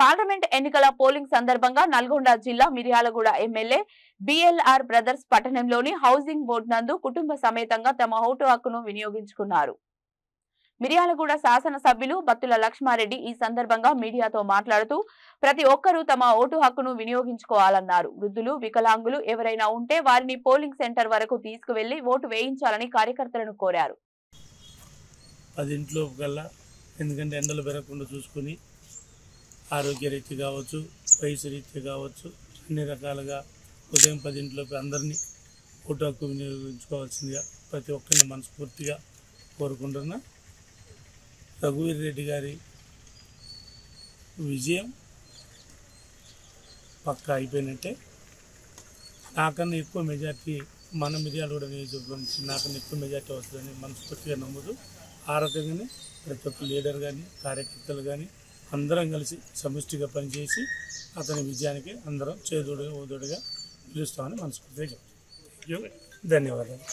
Parliament ఎన్నికల polling సందర్భంగా నల్గొండ జిల్లా మిర్యాలగూడ ఎమ్మెల్యే బిఎల్ఆర్ బ్రదర్స్ పట్టణంలోని హౌసింగ్ బోర్డు నందు కుటుంబ సమేతంగా తమ ఓటు హక్కును వినియోగించుకున్నారు. మిర్యాలగూడ శాసన సభ్యులు బత్తుల లక్ష్మారెడ్డి ఈ సందర్భంగా మీడియాతో మాట్లాడుతూ ప్రతి ఒక్కరూ తమ ఓటు హక్కును వినియోగించుకోవాలన్నారు. వృద్ధులు, వికలాంగులు ఎవరైనా ఉంటే వారిని పోలింగ్ సెంటర్ వరకు తీసుకువెళ్లి ఓటు వేయించాలని కార్యకర్తలను కోరారు. 10 ఇంట్లోపు కల్లా, ఎందుకంటే ఎండలు పెరగకుండా చూసుకుని ఆరోగ్యరీత్యా కావచ్చు, వయసు రీత్యా కావచ్చు, అన్ని రకాలుగా ఉదయం 10 ఇంట్లోపు అందరినీ ఓటు హక్కు వినియోగించుకోవాల్సిందిగా ప్రతి ఒక్కరిని మనస్ఫూర్తిగా కోరుకుంటున్నా. రఘువీర్ రెడ్డి గారి విజయం పక్కా అయిపోయినట్టే. నాకన్నా ఎక్కువ మెజార్టీ మన మిర్యాలగూడ నియోజకవర్గం నుంచి నాకన్నా ఎక్కువ మెజార్టీ వస్తుందని మనస్ఫూర్తిగా నమ్ముతూ, ఆ రకంగానే ప్రతి ఒక్క లీడర్ కానీ, కార్యకర్తలు కానీ అందరం కలిసి సమిష్టిగా పనిచేసి అతని విజయానికి అందరం చేదోడుగా ఓదోడుగా పిలుస్తామని మనస్ఫూర్తిగా చెప్తాం. ధన్యవాదాలు.